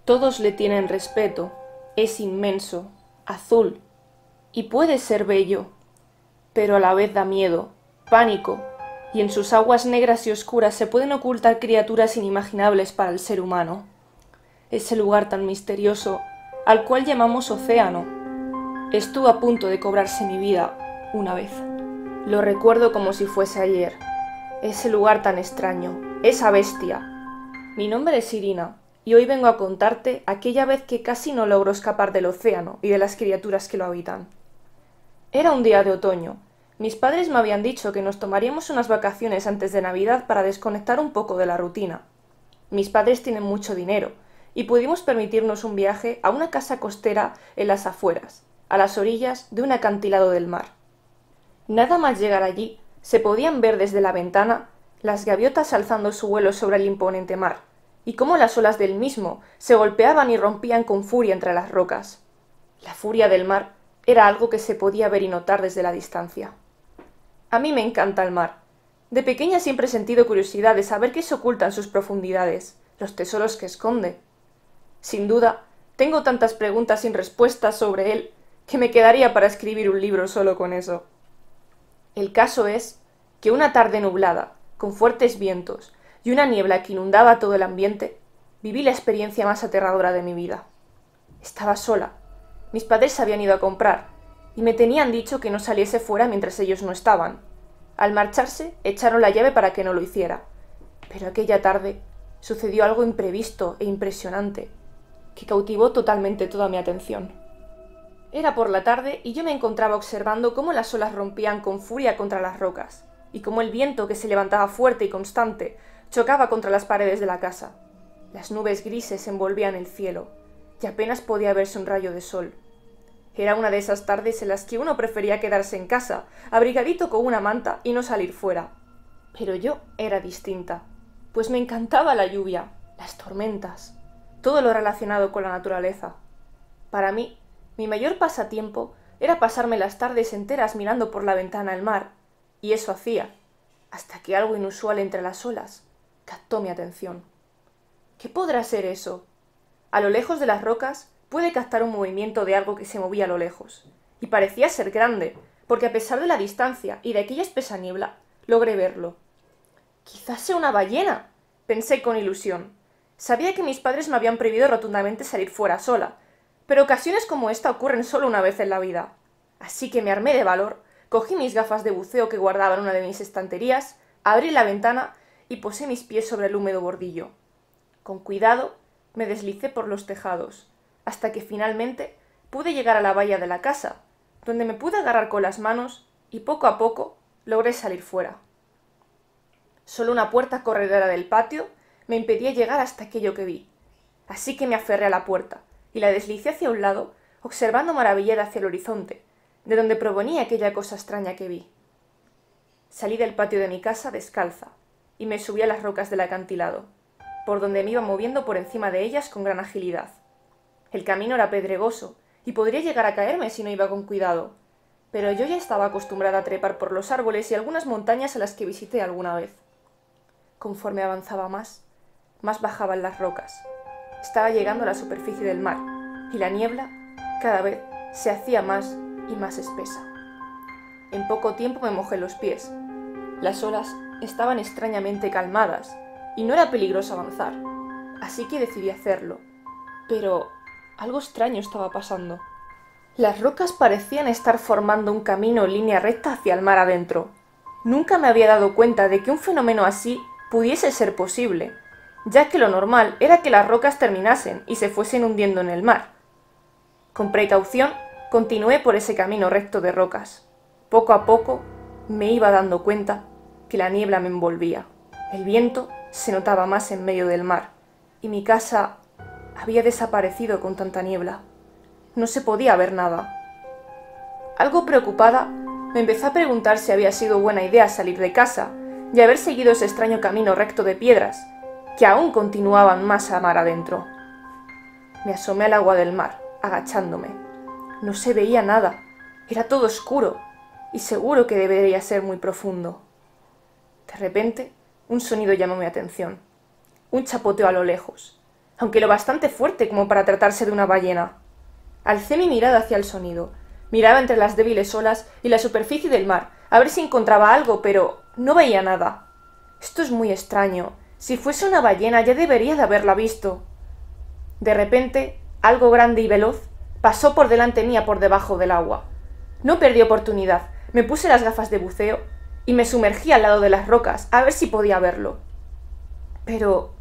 Todos le tienen respeto, es inmenso, azul, y puede ser bello, pero a la vez da miedo, pánico, y en sus aguas negras y oscuras se pueden ocultar criaturas inimaginables para el ser humano. Ese lugar tan misterioso, al cual llamamos océano, estuvo a punto de cobrarse mi vida una vez. Lo recuerdo como si fuese ayer. Ese lugar tan extraño, esa bestia. Mi nombre es Irina, y hoy vengo a contarte aquella vez que casi no logro escapar del océano y de las criaturas que lo habitan. Era un día de otoño. Mis padres me habían dicho que nos tomaríamos unas vacaciones antes de Navidad para desconectar un poco de la rutina. Mis padres tienen mucho dinero, y pudimos permitirnos un viaje a una casa costera en las afueras, a las orillas de un acantilado del mar. Nada más llegar allí, se podían ver desde la ventana las gaviotas alzando su vuelo sobre el imponente mar, y cómo las olas del mismo se golpeaban y rompían con furia entre las rocas. La furia del mar era algo que se podía ver y notar desde la distancia. A mí me encanta el mar. De pequeña siempre he sentido curiosidad de saber qué se oculta en sus profundidades, los tesoros que esconde. Sin duda, tengo tantas preguntas sin respuestas sobre él que me quedaría para escribir un libro solo con eso. El caso es que una tarde nublada, con fuertes vientos y una niebla que inundaba todo el ambiente, viví la experiencia más aterradora de mi vida. Estaba sola. Mis padres se habían ido a comprar y me tenían dicho que no saliese fuera mientras ellos no estaban. Al marcharse, echaron la llave para que no lo hiciera. Pero aquella tarde sucedió algo imprevisto e impresionante, que cautivó totalmente toda mi atención. Era por la tarde y yo me encontraba observando cómo las olas rompían con furia contra las rocas, y cómo el viento, que se levantaba fuerte y constante, chocaba contra las paredes de la casa. Las nubes grises envolvían el cielo, y apenas podía verse un rayo de sol. Era una de esas tardes en las que uno prefería quedarse en casa, abrigadito con una manta y no salir fuera. Pero yo era distinta, pues me encantaba la lluvia, las tormentas, todo lo relacionado con la naturaleza. Para mí, mi mayor pasatiempo era pasarme las tardes enteras mirando por la ventana el mar, y eso hacía, hasta que algo inusual entre las olas captó mi atención. ¿Qué podrá ser eso? A lo lejos de las rocas pude captar un movimiento de algo que se movía a lo lejos, y parecía ser grande, porque a pesar de la distancia y de aquella espesa niebla, logré verlo. «Quizás sea una ballena», pensé con ilusión. Sabía que mis padres me habían prohibido rotundamente salir fuera sola, pero ocasiones como esta ocurren solo una vez en la vida. Así que me armé de valor, cogí mis gafas de buceo que guardaba en una de mis estanterías, abrí la ventana y posé mis pies sobre el húmedo bordillo. Con cuidado me deslicé por los tejados, hasta que finalmente pude llegar a la valla de la casa, donde me pude agarrar con las manos y poco a poco logré salir fuera. Solo una puerta corredera del patio me impedía llegar hasta aquello que vi, así que me aferré a la puerta y la deslicé hacia un lado, observando maravillada hacia el horizonte, de donde provenía aquella cosa extraña que vi. Salí del patio de mi casa descalza y me subí a las rocas del acantilado, por donde me iba moviendo por encima de ellas con gran agilidad. El camino era pedregoso y podría llegar a caerme si no iba con cuidado, pero yo ya estaba acostumbrada a trepar por los árboles y algunas montañas a las que visité alguna vez. Conforme avanzaba más bajaban las rocas. Estaba llegando a la superficie del mar, y la niebla cada vez se hacía más y más espesa. En poco tiempo me mojé los pies. Las olas estaban extrañamente calmadas, y no era peligroso avanzar, así que decidí hacerlo. Pero algo extraño estaba pasando. Las rocas parecían estar formando un camino en línea recta hacia el mar adentro. Nunca me había dado cuenta de que un fenómeno así pudiese ser posible, ya que lo normal era que las rocas terminasen y se fuesen hundiendo en el mar. Con precaución, continué por ese camino recto de rocas. Poco a poco me iba dando cuenta que la niebla me envolvía. El viento se notaba más en medio del mar, y mi casa había desaparecido con tanta niebla. No se podía ver nada. Algo preocupada, me empecé a preguntar si había sido buena idea salir de casa y haber seguido ese extraño camino recto de piedras, que aún continuaban más a mar adentro. Me asomé al agua del mar, agachándome. No se veía nada, era todo oscuro, y seguro que debería ser muy profundo. De repente, un sonido llamó mi atención. Un chapoteo a lo lejos. aunque lo bastante fuerte como para tratarse de una ballena. Alcé mi mirada hacia el sonido. Miraba entre las débiles olas y la superficie del mar, a ver si encontraba algo, pero no veía nada. Esto es muy extraño. Si fuese una ballena ya debería de haberla visto. De repente, algo grande y veloz pasó por delante mía por debajo del agua. No perdí oportunidad. Me puse las gafas de buceo y me sumergí al lado de las rocas a ver si podía verlo. Pero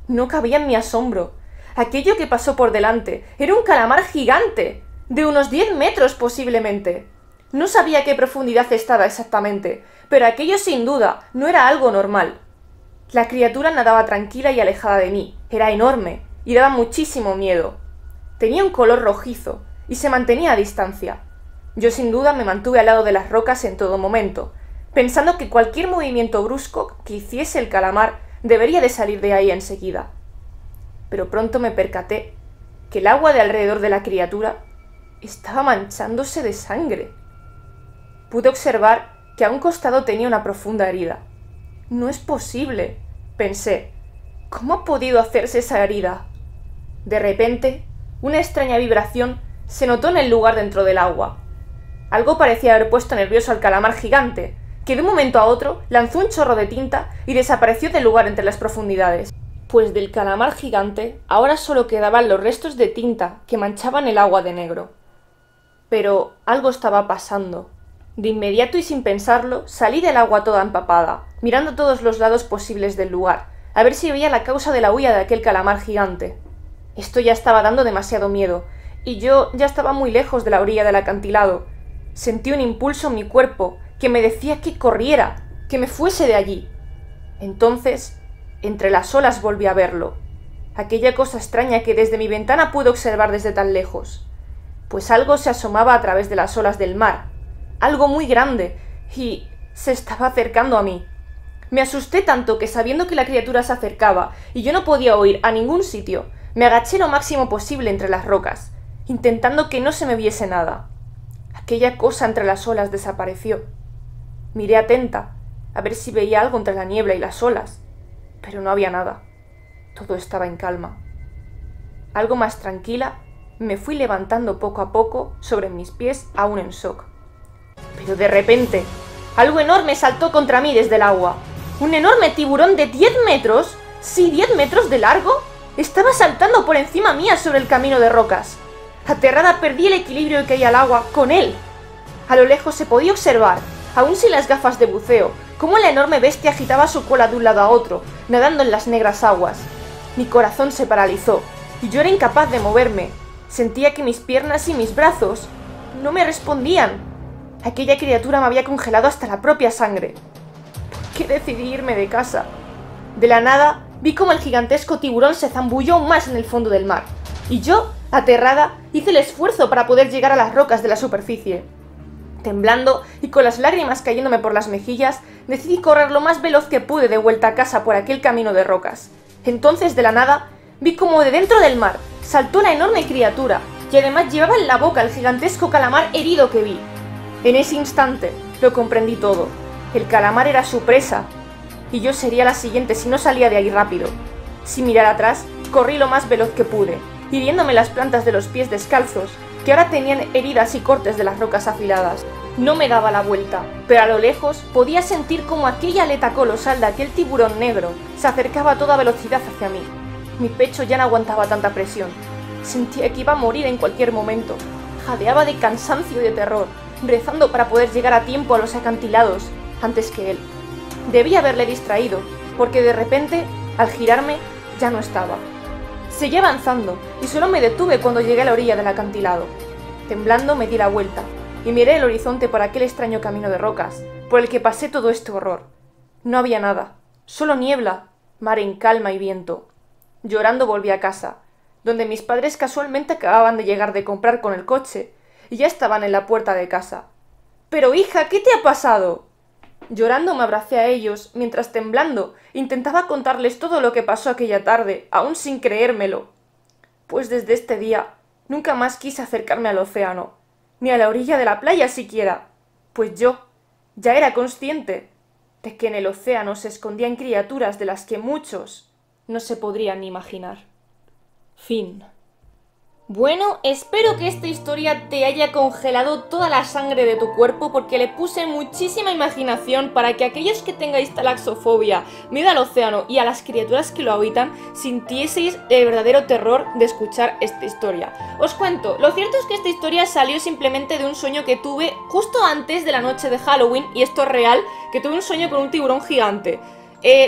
no cabía en mi asombro. Aquello que pasó por delante era un calamar gigante, de unos 10 metros posiblemente. No sabía a qué profundidad estaba exactamente, pero aquello sin duda no era algo normal. La criatura nadaba tranquila y alejada de mí. Era enorme y daba muchísimo miedo. Tenía un color rojizo y se mantenía a distancia. Yo sin duda me mantuve al lado de las rocas en todo momento, pensando que cualquier movimiento brusco que hiciese el calamar debería de salir de ahí enseguida. Pero pronto me percaté que el agua de alrededor de la criatura estaba manchándose de sangre. Pude observar que a un costado tenía una profunda herida. No es posible, pensé. ¿Cómo ha podido hacerse esa herida? De repente, una extraña vibración se notó en el lugar dentro del agua. Algo parecía haber puesto nervioso al calamar gigante, que de un momento a otro lanzó un chorro de tinta y desapareció del lugar entre las profundidades. Pues del calamar gigante ahora solo quedaban los restos de tinta que manchaban el agua de negro. Pero algo estaba pasando. De inmediato y sin pensarlo, salí del agua toda empapada, mirando todos los lados posibles del lugar, a ver si veía la causa de la huida de aquel calamar gigante. Esto ya estaba dando demasiado miedo, y yo ya estaba muy lejos de la orilla del acantilado. Sentí un impulso en mi cuerpo que me decía que corriera, que me fuese de allí. Entonces, entre las olas volví a verlo, aquella cosa extraña que desde mi ventana pude observar desde tan lejos, pues algo se asomaba a través de las olas del mar, algo muy grande, y se estaba acercando a mí. Me asusté tanto que, sabiendo que la criatura se acercaba y yo no podía huir a ningún sitio, me agaché lo máximo posible entre las rocas, intentando que no se me viese nada. Aquella cosa entre las olas desapareció. Miré atenta, a ver si veía algo entre la niebla y las olas, pero no había nada. Todo estaba en calma. Algo más tranquila, me fui levantando poco a poco sobre mis pies, aún en shock. Pero de repente, algo enorme saltó contra mí desde el agua. Un enorme tiburón de 10 metros, sí, 10 metros de largo, estaba saltando por encima mía sobre el camino de rocas. Aterrada perdí el equilibrio y caí al agua con él. A lo lejos se podía observar, aún sin las gafas de buceo, cómo la enorme bestia agitaba su cola de un lado a otro, nadando en las negras aguas. Mi corazón se paralizó, y yo era incapaz de moverme. Sentía que mis piernas y mis brazos no me respondían. Aquella criatura me había congelado hasta la propia sangre. ¿Por qué decidí irme de casa? De la nada, vi cómo el gigantesco tiburón se zambulló aún más en el fondo del mar, y yo, aterrada, hice el esfuerzo para poder llegar a las rocas de la superficie. Temblando y con las lágrimas cayéndome por las mejillas, decidí correr lo más veloz que pude de vuelta a casa por aquel camino de rocas. Entonces, de la nada, vi como de dentro del mar saltó la enorme criatura, y además llevaba en la boca el gigantesco calamar herido que vi. En ese instante lo comprendí todo. El calamar era su presa, y yo sería la siguiente si no salía de ahí rápido. Sin mirar atrás, corrí lo más veloz que pude, hiriéndome las plantas de los pies descalzos, que ahora tenían heridas y cortes de las rocas afiladas. No me daba la vuelta, pero a lo lejos podía sentir como aquella aleta colosal de aquel tiburón negro se acercaba a toda velocidad hacia mí. Mi pecho ya no aguantaba tanta presión. Sentía que iba a morir en cualquier momento. Jadeaba de cansancio y de terror, rezando para poder llegar a tiempo a los acantilados antes que él. Debía haberle distraído, porque de repente, al girarme, ya no estaba. Seguí avanzando y solo me detuve cuando llegué a la orilla del acantilado. Temblando me di la vuelta y miré el horizonte por aquel extraño camino de rocas por el que pasé todo este horror. No había nada, solo niebla, mar en calma y viento. Llorando volví a casa, donde mis padres casualmente acababan de llegar de comprar con el coche y ya estaban en la puerta de casa. «Pero hija, ¿qué te ha pasado?». Llorando me abracé a ellos, mientras temblando intentaba contarles todo lo que pasó aquella tarde, aún sin creérmelo. Pues desde este día nunca más quise acercarme al océano, ni a la orilla de la playa siquiera, pues yo ya era consciente de que en el océano se escondían criaturas de las que muchos no se podrían ni imaginar. Fin. Bueno, espero que esta historia te haya congelado toda la sangre de tu cuerpo porque le puse muchísima imaginación para que aquellos que tengáis talaxofobia, miedo al océano y a las criaturas que lo habitan, sintieseis el verdadero terror de escuchar esta historia. Os cuento, lo cierto es que esta historia salió simplemente de un sueño que tuve justo antes de la noche de Halloween, y esto es real, que tuve un sueño con un tiburón gigante.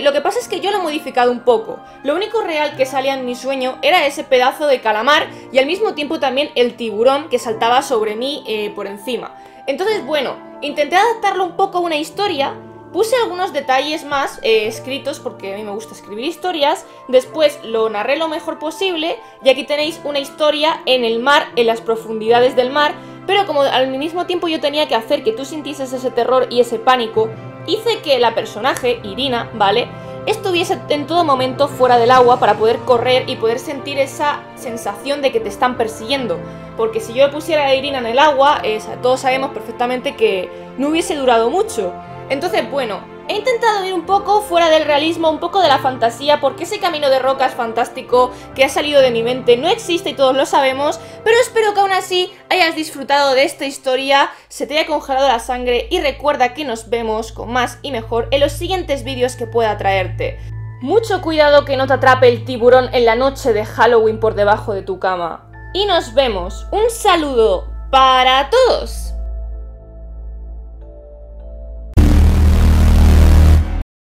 Lo que pasa es que yo lo he modificado un poco. Lo único real que salía en mi sueño era ese pedazo de calamar y al mismo tiempo también el tiburón que saltaba sobre mí por encima. Entonces, bueno, intenté adaptarlo un poco a una historia, puse algunos detalles más escritos porque a mí me gusta escribir historias, después lo narré lo mejor posible y aquí tenéis una historia en el mar, en las profundidades del mar, pero como al mismo tiempo yo tenía que hacer que tú sintieses ese terror y ese pánico, hice que la personaje, Irina, ¿vale?, estuviese en todo momento fuera del agua para poder correr y poder sentir esa sensación de que te están persiguiendo. Porque si yo pusiera a Irina en el agua, todos sabemos perfectamente que no hubiese durado mucho. Entonces, bueno, he intentado ir un poco fuera del realismo, un poco de la fantasía, porque ese camino de rocas fantástico que ha salido de mi mente no existe y todos lo sabemos, pero espero que aún así hayas disfrutado de esta historia, se te haya congelado la sangre y recuerda que nos vemos con más y mejor en los siguientes vídeos que pueda traerte. Mucho cuidado que no te atrape el tiburón en la noche de Halloween por debajo de tu cama. Y nos vemos. Un saludo para todos.